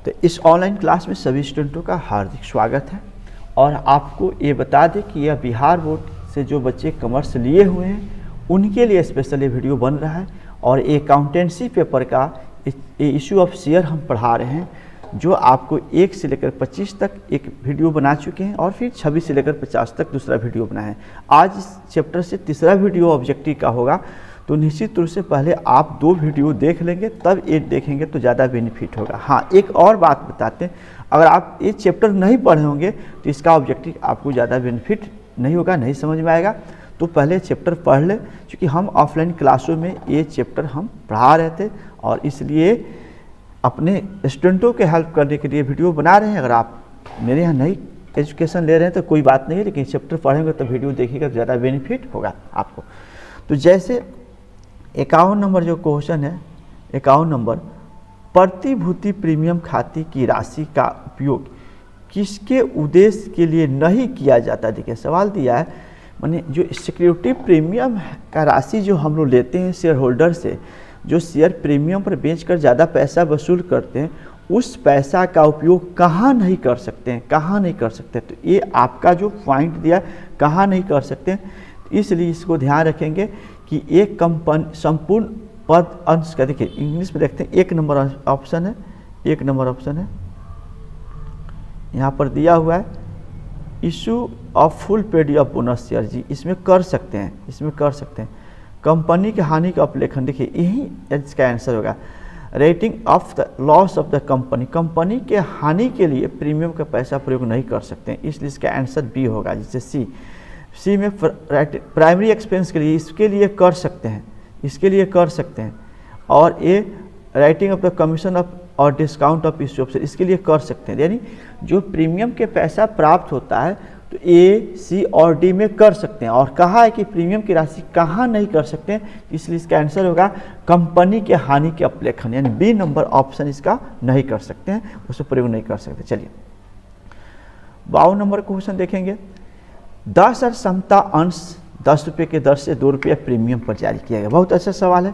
तो इस online class में सभी स्टूडेंटों का हार्दिक स्वागत है। और आपको ये बता दें कि यह बिहार बोर्ड से जो बच्चे कॉमर्स लिए हुए हैं उनके लिए स्पेशल ये वीडियो बन रहा है। और अकाउंटेंसी पेपर का इशू ऑफ शेयर हम पढ़ा रहे हैं, जो आपको 1 से लेकर 25 तक एक वीडियो बना चुके हैं और फिर 26 से लेकर 50 तक दूसरा वीडियो बना है। आज इस चैप्टर से तीसरा वीडियो ऑब्जेक्टिव का होगा, तो निश्चित रूप से पहले आप 2 वीडियो देख लेंगे तब ये देखेंगे तो ज़्यादा बेनिफिट होगा। हाँ, एक और बात बताते हैं, अगर आप ये चैप्टर नहीं पढ़े होंगे तो इसका ऑब्जेक्टिव आपको ज़्यादा बेनिफिट नहीं होगा, नहीं समझ में आएगा। तो पहले चैप्टर पढ़ लें, क्योंकि हम ऑफलाइन क्लासों में ये चैप्टर हम पढ़ा रहे थे और इसलिए अपने स्टूडेंटों के हेल्प करने के लिए वीडियो बना रहे हैं। अगर आप मेरे यहाँ नई एजुकेशन ले रहे हैं तो कोई बात नहीं है, लेकिन चैप्टर पढ़ेंगे तो वीडियो देखिएगा तो ज़्यादा बेनिफिट होगा आपको। तो जैसे 51 नंबर जो क्वेश्चन है, 51 नंबर, प्रतिभूति प्रीमियम खाते की राशि का उपयोग किसके उद्देश्य के लिए नहीं किया जाता। देखिए सवाल दिया है, माने जो सिक्योरिटी प्रीमियम का राशि जो हम लोग लेते हैं शेयर होल्डर से, जो शेयर प्रीमियम पर बेचकर ज़्यादा पैसा वसूल करते हैं, उस पैसा का उपयोग कहाँ नहीं कर सकते हैं, कहाँ नहीं कर सकते। तो ये आपका जो पॉइंट दिया कहाँ नहीं कर सकते हैं, इसलिए इसको ध्यान रखेंगे कि एक कंपनी संपूर्ण पद अंश का, देखिए इंग्लिश में देखते हैं 1 नंबर ऑप्शन है, 1 नंबर ऑप्शन है यहाँ पर दिया हुआ है, issue of full paid of bonus share. जी इसमें कर सकते हैं, इसमें कर सकते हैं। कंपनी के हानि का अपलेखन, देखिए यही इसका आंसर होगा। Rating of the loss of the company, company के हानि के लिए प्रीमियम का पैसा प्रयोग नहीं कर सकते हैं, इसलिए इसका आंसर बी होगा। जैसे सी में प्राइमरी एक्सपेंस के लिए, इसके लिए कर सकते हैं, इसके लिए कर सकते हैं। और a writing off the commission of और डिस्काउंट ऑफ इश्यू ऑफ, इसके लिए कर सकते हैं। यानी जो प्रीमियम के पैसा प्राप्त होता है तो ए, सी और डी में कर सकते हैं। और कहा है कि प्रीमियम की राशि कहाँ नहीं कर सकते हैं, इसलिए इसका आंसर होगा कंपनी के हानि के अपलेखन, यानी बी नंबर ऑप्शन इसका नहीं कर सकते हैं, उसे प्रयोग नहीं कर सकते। चलिए 52 नंबर क्वेश्चन देखेंगे। 10 समता अंश 10 रुपये के दर से 2 रुपये प्रीमियम पर जारी किया गया। बहुत अच्छा सवाल है।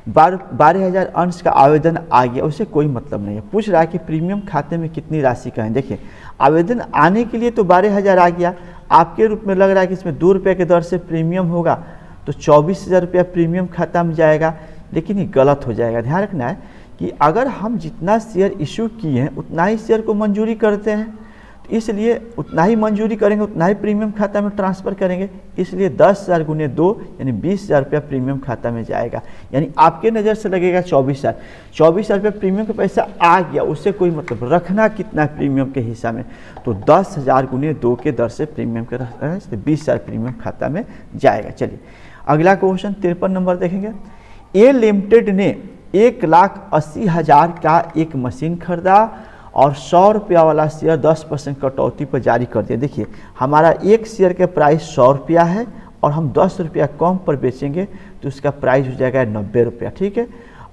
12,000 अंश का आवेदन आ गया, उसे कोई मतलब नहीं है। पूछ रहा है कि प्रीमियम खाते में कितनी राशि का है। देखिए आवेदन आने के लिए तो 12,000 आ गया, आपके रूप में लग रहा है कि इसमें 2 रुपये के दर से प्रीमियम होगा तो 24,000 रुपया प्रीमियम खाता में जाएगा, लेकिन ये गलत हो जाएगा। ध्यान रखना है कि अगर हम जितना शेयर इशू किए हैं उतना ही शेयर को मंजूरी करते हैं, इसलिए उतना ही मंजूरी करेंगे, उतना ही प्रीमियम खाता में ट्रांसफ़र करेंगे। इसलिए 10,000 गुने 2 यानी 20,000 रुपया प्रीमियम खाता में जाएगा। यानी आपके नज़र से लगेगा 24,000, 24,000 रुपया प्रीमियम का पैसा आ गया, उससे कोई मतलब रखना कितना है प्रीमियम के हिस्सा में, तो 10,000 गुने 2 के दर से प्रीमियम के रखना है, 20,000 प्रीमियम खाता में जाएगा। चलिए अगला क्वेश्चन 53 नंबर देखेंगे। ए लिमिटेड ने 1,80,000 का एक मशीन खरीदा और 100 रुपया वाला शेयर 10% कटौती पर जारी कर दिया। देखिए हमारा एक शेयर के प्राइस 100 रुपया है और हम 10 रुपया कम पर बेचेंगे तो उसका प्राइस हो जाएगा 90 रुपया। ठीक है,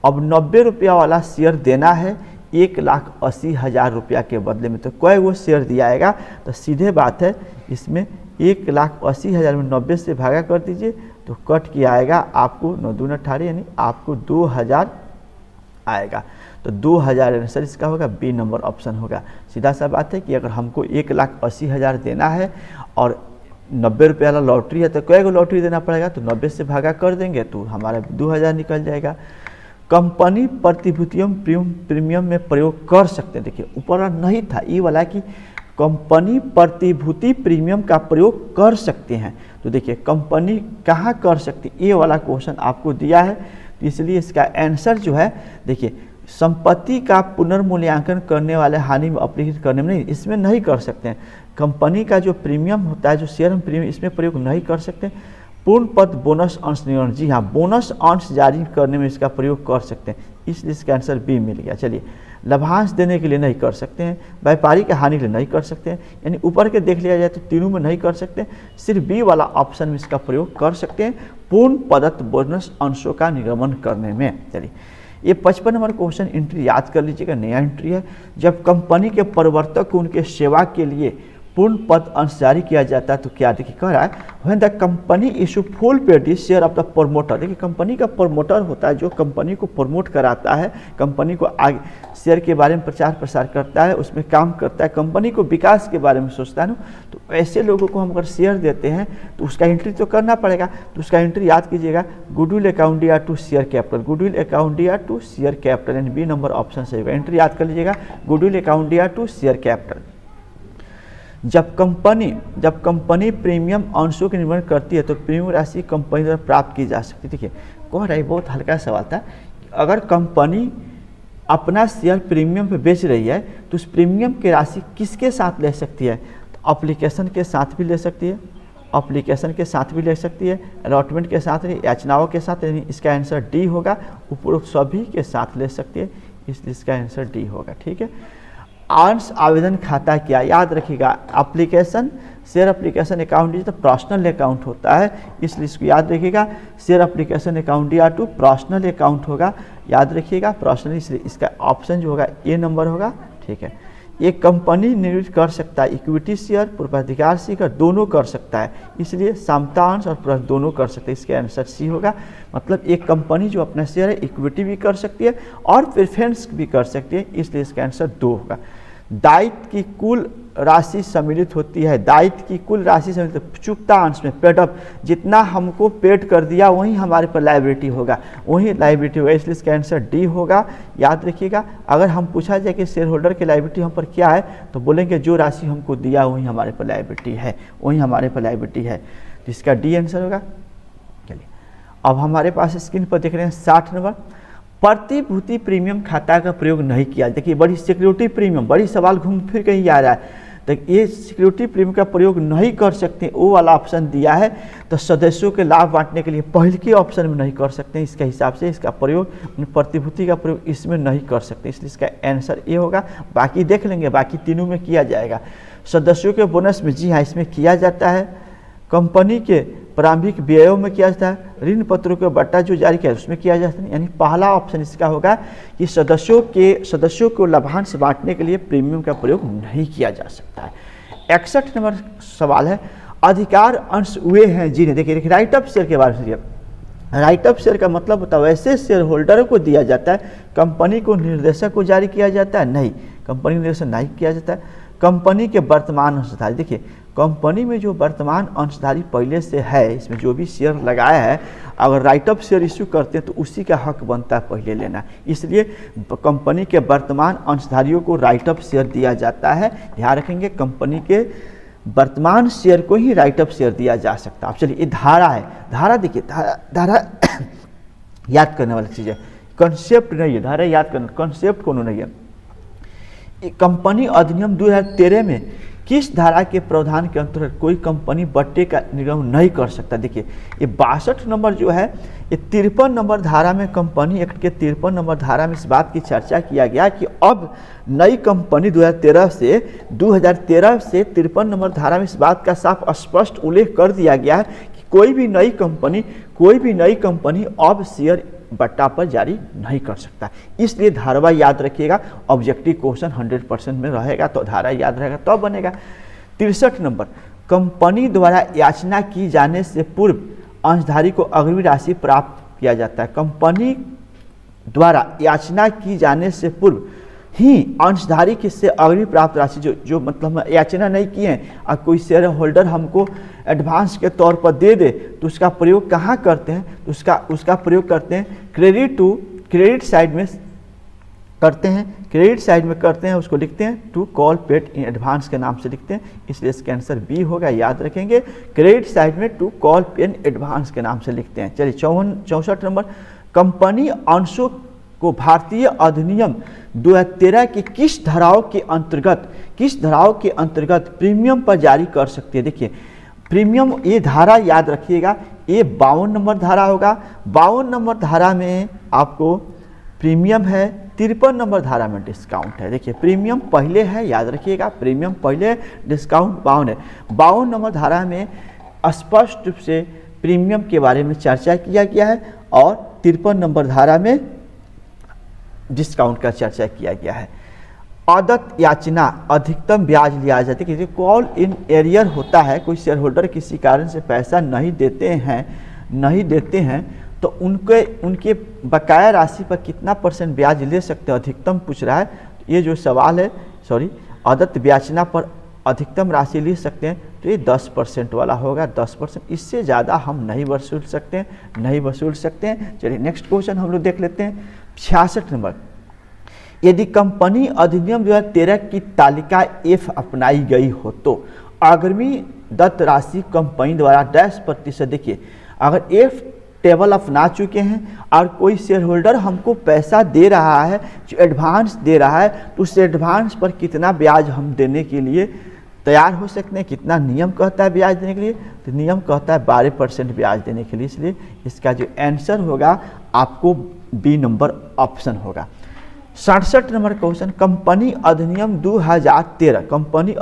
अब 90 रुपया वाला शेयर देना है 1,80,000 रुपया के बदले में, तो कोई वो शेयर दिया आएगा। तो सीधे बात है, इसमें 1,80,000 में 90 से भागा कर दीजिए तो कट किया आएगा आपको 9 दूना 18, यानी आपको 2,000 आएगा। तो 2,000 आंसर इसका होगा, बी नंबर ऑप्शन होगा। सीधा सा बात है कि अगर हमको 1,80,000 देना है और 90 रुपये वाला लॉटरी है तो कई गो लॉटरी देना पड़ेगा, तो 90 से भागा कर देंगे तो हमारा 2,000 निकल जाएगा। कंपनी प्रतिभूतियों प्रीमियम में प्रयोग कर सकते हैं। देखिए ऊपर नहीं था ये वाला कि कंपनी प्रतिभूति प्रीमियम का प्रयोग कर सकते हैं, तो देखिए कंपनी कहाँ कर सकती, ये वाला क्वेश्चन आपको दिया है, तो इसलिए इसका आंसर जो है, देखिए संपत्ति का पुनर्मूल्यांकन करने वाले हानि में अपलिखित करने में नहीं, इसमें नहीं कर सकते हैं। कंपनी का जो प्रीमियम होता है, जो शेयर प्रीमियम, इसमें प्रयोग नहीं कर सकते। पूर्ण पद बोनस अंश निर्णय, जी हाँ बोनस अंश जारी करने में इसका प्रयोग कर सकते हैं, इसलिए इसका आंसर बी मिल गया। चलिए लाभांश देने के लिए नहीं कर सकते हैं, व्यापारी के हानि के लिए नहीं कर सकते हैं, यानी ऊपर के देख लिया जाए तो तीनों में नहीं कर सकते, सिर्फ बी वाला ऑप्शन में इसका प्रयोग कर सकते हैं, पूर्ण पदत्व बोनस अंशों का निगमन करने में। चलिए ये 55 नंबर क्वेश्चन एंट्री याद कर लीजिएगा, नया एंट्री है। जब कंपनी के प्रवर्तक को उनके सेवा के लिए पूर्ण पद अंश जारी किया जाता है तो क्या देखिए कह रहा है when the company issue full paid share of the promoter. देखिए कंपनी का प्रमोटर होता है जो कंपनी को प्रमोट कराता है, कंपनी को आगे शेयर के बारे में प्रचार प्रसार करता है, उसमें काम करता है, कंपनी को विकास के बारे में सोचता है ना। तो ऐसे लोगों को हम अगर शेयर देते हैं तो उसका एंट्री तो करना पड़ेगा। तो उसका एंट्री याद कीजिएगा, गुडविल अकाउंट या to share capital, goodwill account या to share capital, and B number option सही होगा। एंट्री याद कर लीजिएगा, गुडविल अकाउंट या टू शेयर कैपिटल। जब कंपनी प्रीमियम अंशों के निर्माण करती है तो प्रीमियम राशि कंपनी द्वारा प्राप्त की जा सकती है। देखिए कह रहा है, बहुत हल्का सवाल था, अगर कंपनी अपना शेयर प्रीमियम पे बेच रही है तो उस प्रीमियम की राशि किसके साथ ले सकती है? तो एप्लीकेशन के साथ भी ले सकती है, एप्लीकेशन के साथ भी ले सकती है, अलॉटमेंट के साथ, याचनाओं के साथ, यानी इसका आंसर डी होगा। उपरोक्त सभी के साथ ले सकती है, इसलिए इसका आंसर डी होगा। ठीक है, अंश आवेदन खाता क्या याद रखिएगा, application share application account is the personal account होता है, इसलिए इसको याद रखिएगा। शेयर एप्लीकेशन अकाउंट या टू पर्सनल अकाउंट होगा, याद रखिएगा पर्सनल, इसलिए इसका ऑप्शन जो होगा ए नंबर होगा। ठीक है, एक कंपनी निर्मित कर सकता है इक्विटी शेयर, पूर्वाधिकार शेयर दोनों कर सकता है, इसलिए समतांश और प्लस दोनों कर सकते हैं, इसका आंसर सी होगा। मतलब एक कंपनी जो अपना शेयर है इक्विटी भी कर सकती है और प्रेफरेंस भी कर सकती है, इसलिए इसका आंसर 2 होगा। दायित्व की कुल राशि सम्मिलित होती है, दायित्व की कुल राशि सम्मिलित चुकता अंश में पेड अप, जितना हमको पेड कर दिया वही हमारे पर लायबिलिटी होगा, वही लायबिलिटी होगा, इसलिए इसका आंसर डी होगा। याद रखिएगा, अगर हम पूछा जाए कि शेयर होल्डर की लायबिलिटी हम पर क्या है तो बोलेंगे जो राशि हमको दिया वही हमारे पर लायबिलिटी है, वही हमारे पर लायबिलिटी है, तो इसका डी आंसर होगा। चलिए अब हमारे पास स्क्रीन पर देख रहे हैं 60 नंबर, प्रतिभूति प्रीमियम खाता का प्रयोग नहीं किया। देखिए बड़ी सिक्योरिटी प्रीमियम, बड़ी सवाल घूम फिर कहीं आ रहा है, तो ये सिक्योरिटी प्रीमियम का प्रयोग नहीं कर सकते, वो वाला ऑप्शन दिया है, तो सदस्यों के लाभ बांटने के लिए पहले के ऑप्शन में नहीं कर सकते, इसके हिसाब से इसका प्रयोग प्रतिभूति का प्रयोग इसमें नहीं कर सकते, इसलिए इसका आंसर ये होगा। बाकी देख लेंगे, बाकी तीनों में किया जाएगा। सदस्यों के बोनस में, जी हाँ इसमें किया जाता है। कंपनी के प्रारंभिक व्ययों में किया जाता है, ऋण पत्रों के बट्टा जो जारी किया उसमें किया जाता है, यानी पहला ऑप्शन इसका होगा कि सदस्यों को लाभांश बांटने के लिए प्रीमियम का प्रयोग नहीं किया जा सकता है। 61 नंबर सवाल है, अधिकार अंश हुए हैं जी ने। देखिए राइट ऑफ शेयर के बारे में, राइट ऑफ शेयर का मतलब होता है वैसे शेयर होल्डरों को दिया जाता है, कंपनी को निर्देशक को जारी किया जाता है नहीं, कंपनी निर्देशक नहीं किया जाता है। कंपनी के वर्तमान अंशधारी, देखिए कंपनी में जो वर्तमान अंशधारी पहले से है, इसमें जो भी शेयर लगाया है, अगर राइट ऑफ शेयर इश्यू करते हैं तो उसी का हक बनता है पहले लेना, इसलिए कंपनी के वर्तमान अंशधारियों को राइट ऑफ शेयर दिया जाता है। ध्यान रखेंगे कंपनी के वर्तमान शेयर को ही राइट ऑफ शेयर दिया जा सकता है। अब चलिए ये धारा है, धारा देखिए धारा याद करने वाली चीज़ है, कंसेप्ट नहीं है, धारा याद करना, कंसेप्ट कोनो नहीं है। कंपनी अधिनियम 2013 में किस धारा के प्रावधान के अंतर्गत कोई कंपनी बट्टे का निगम नहीं कर सकता? देखिए ये 62 नंबर जो है, ये 53 नंबर धारा में, कंपनी एक्ट के 53 नंबर धारा में इस बात की चर्चा किया गया कि अब नई कंपनी 2013 से 53 नंबर धारा में इस बात का साफ स्पष्ट उल्लेख कर दिया गया है कि कोई भी नई कंपनी अब शेयर बट्टा पर जारी नहीं कर सकता। इसलिए धारा याद रखिएगा, ऑब्जेक्टिव क्वेश्चन 100% में रहेगा तो धारा याद रहेगा तो बनेगा। 63 नंबर, कंपनी द्वारा याचना की जाने से पूर्व अंशधारी को अग्रिम राशि प्राप्त किया जाता है। कंपनी द्वारा याचना की जाने से पूर्व ही अंशधारी किससे अग्रिम प्राप्त राशि जो मतलब याचना नहीं किए हैं और कोई शेयर होल्डर हमको एडवांस के तौर पर दे दे तो उसका प्रयोग कहाँ करते हैं? तो उसका प्रयोग करते हैं क्रेडिट साइड में करते हैं, क्रेडिट साइड में करते हैं, उसको लिखते हैं to call paid in advance के नाम से लिखते हैं, इसलिए इसका आंसर बी होगा। याद रखेंगे क्रेडिट साइड में टू कॉल पेड एडवांस के नाम से लिखते हैं। चलिए 64 नंबर, कंपनी अंशों को भारतीय अधिनियम 2013 की किस धाराओं के अंतर्गत प्रीमियम पर जारी कर सकती है? देखिए प्रीमियम, ये धारा याद रखिएगा, ये 52 नंबर धारा होगा। 52 नंबर धारा में आपको प्रीमियम है, 53 नंबर धारा में डिस्काउंट है। देखिए प्रीमियम पहले है, याद रखिएगा प्रीमियम पहले, डिस्काउंट 52 है। 52 नंबर धारा में स्पष्ट रूप से प्रीमियम के बारे में चर्चा किया गया है और 53 नंबर धारा में डिस्काउंट का चर्चा किया गया है। आदत याचना अधिकतम ब्याज लिया जाता है। कि कॉल इन एरियर होता है, कोई शेयर होल्डर किसी कारण से पैसा नहीं देते हैं तो उनके बकाया राशि पर कितना % ब्याज ले सकते हैं, अधिकतम पूछ रहा है। ये जो सवाल है, आदत याचना पर अधिकतम राशि ले सकते हैं तो ये 10% वाला होगा, 10%। इससे ज़्यादा हम नहीं वसूल सकते हैं। चलिए नेक्स्ट क्वेश्चन हम लोग देख लेते हैं। 66 नंबर, यदि कंपनी अधिनियम 2013 की तालिका F अपनाई गई हो तो अग्रिमी दत्त राशि कंपनी द्वारा %, देखिए अगर F टेबल अपना चुके हैं और कोई शेयर होल्डर हमको पैसा दे रहा है, जो एडवांस दे रहा है, तो उस एडवांस पर कितना ब्याज हम देने के लिए तैयार हो सकते हैं। कितना नियम कहता है ब्याज देने के लिए, तो नियम कहता है 12% ब्याज देने के लिए। इसलिए इसका जो आंसर होगा आपको बी नंबर ऑप्शन होगा। 67 नंबर क्वेश्चन, कंपनी अधिनियम 2013, कंपनी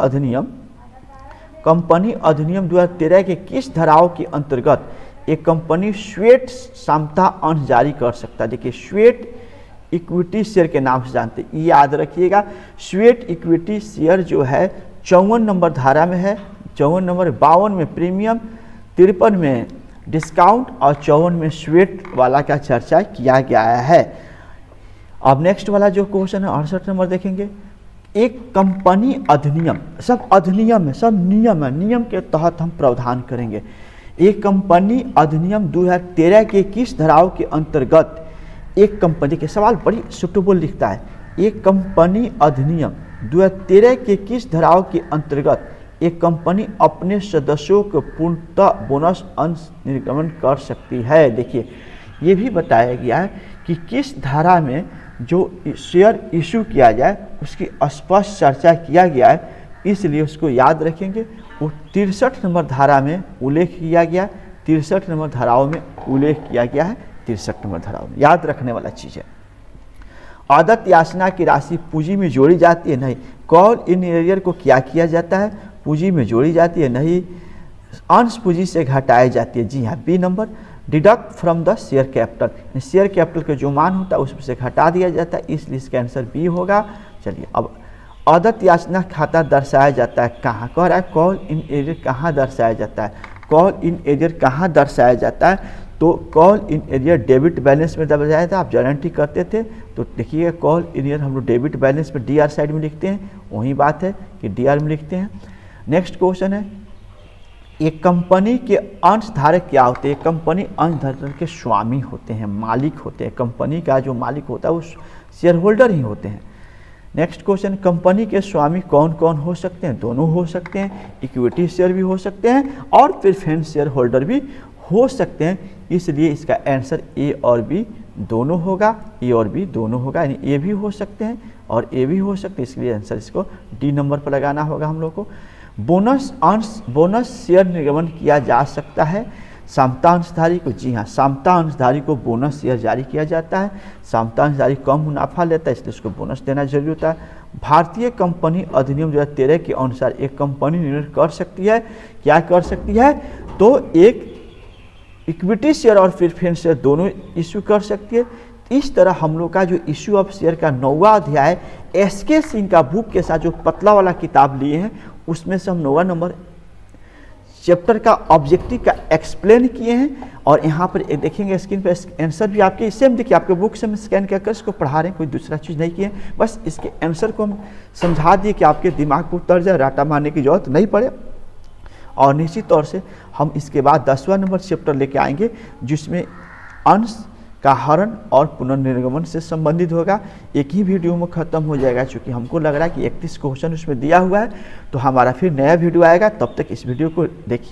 अधिनियम 2013 के किस धाराओं के अंतर्गत एक कंपनी श्वेत समता अंश जारी कर सकता है। देखिए श्वेत इक्विटी शेयर के नाम से जानते हैं, याद रखिएगा। श्वेत इक्विटी शेयर जो है 54 नंबर धारा में है, 54 नंबर, 52 में प्रीमियम, 53 में डिस्काउंट और 54 में श्वेत वाला का चर्चा किया गया है। अब नेक्स्ट वाला जो क्वेश्चन है 68 नंबर देखेंगे। एक कंपनी अधिनियम, सब अधिनियम है, सब नियम है, नियम के तहत हम प्रावधान करेंगे। एक कंपनी अधिनियम 2013 के किस धाराओं के अंतर्गत एक कंपनी के, सवाल बड़ी सुटेबल लिखता है, एक कंपनी अधिनियम 2013 के किस धाराओं के अंतर्गत एक कंपनी अपने सदस्यों को पूर्णतः बोनस अंश निर्गमन कर सकती है। देखिए ये भी बताया गया है कि किस धारा में जो शेयर इशू किया जाए उसकी स्पष्ट चर्चा किया गया है, इसलिए उसको याद रखेंगे। वो 63 नंबर धारा में उल्लेख किया गया, 63 नंबर धाराओं में उल्लेख किया गया है, 63 नंबर धाराओं में याद रखने वाला चीज़ है। आदत याचना की राशि पूंजी में जोड़ी जाती है, नहीं। कॉल इन एरियर को क्या किया जाता है, पूंजी में जोड़ी जाती है, नहीं। अंश पूंजी से घटाई जाती है, जी हाँ, B number. Deduct from the share capital, share capital का जो मान होता है उसमें से घटा दिया जाता है, इसलिए इसका आंसर बी होगा। चलिए अब आदत याचना खाता दर्शाया जाता है कहाँ, कह रहा है कॉल इन एरियर कहाँ दर्शाया जाता है, कॉल इन एरियर कहाँ दर्शाया जाता है, तो call in arrear debit balance में दर्शाया था। आप गारंटी करते थे तो देखिए कॉल इन एरियर हम लोग डेबिट बैलेंस में डीआर साइड में लिखते हैं, वही बात है कि डीआर में लिखते हैं। नेक्स्ट क्वेश्चन है, एक कंपनी के अंशधारक क्या होते हैं। कंपनी अंशधारक के स्वामी होते हैं, मालिक होते हैं। कंपनी का जो मालिक होता है वो शेयर होल्डर ही होते हैं। नेक्स्ट क्वेश्चन, कंपनी के स्वामी कौन कौन हो सकते हैं, दोनों हो सकते हैं, इक्विटी शेयर भी हो सकते हैं और प्रेफरेंस शेयर होल्डर भी हो सकते हैं, इसलिए इसका आंसर ए और बी दोनों होगा, ए और बी दोनों होगा, यानी ए भी हो सकते हैं और ए भी हो सकते हैं, इसलिए आंसर इसको डी नंबर पर लगाना होगा हम लोग को। बोनस शेयर निर्गमन किया जा सकता है समता अंशधारी को, जी हाँ, समता अंशधारी को बोनस शेयर जारी किया जाता है। समता अंशधारी कम मुनाफा लेता है इसलिए उसको बोनस देना जरूरी होता है। भारतीय कंपनी अधिनियम 2013 के अनुसार एक कंपनी निर्णय कर सकती है, क्या कर सकती है, तो एक इक्विटी शेयर और प्रेफरेंस शेयर दोनों इश्यू कर सकती है। इस तरह हम लोग का जो इश्यू ऑफ शेयर का 9वां अध्याय एसके सिंह का बुक के साथ जो पतला वाला किताब लिए हैं उसमें से हम 9वां नंबर चैप्टर का ऑब्जेक्टिव का एक्सप्लेन किए हैं। और यहाँ पर देखेंगे स्क्रीन पर आंसर भी आपके सेम देखिए, आपके बुक से हम स्कैन कर इसको पढ़ा रहे हैं, कोई दूसरा चीज़ नहीं किए, बस इसके आंसर को हम समझा दिए कि आपके दिमाग को उतर जाए, राटा मारने की जरूरत नहीं पड़े। और निश्चित तौर से हम इसके बाद 10वां नंबर चैप्टर लेके आएंगे जिसमें अंश का हरण और पुनर्निर्गमन से संबंधित होगा। एक ही वीडियो में ख़त्म हो जाएगा, क्योंकि हमको लग रहा है कि 31 क्वेश्चन उसमें दिया हुआ है, तो हमारा फिर नया वीडियो आएगा। तब तक इस वीडियो को देखिए।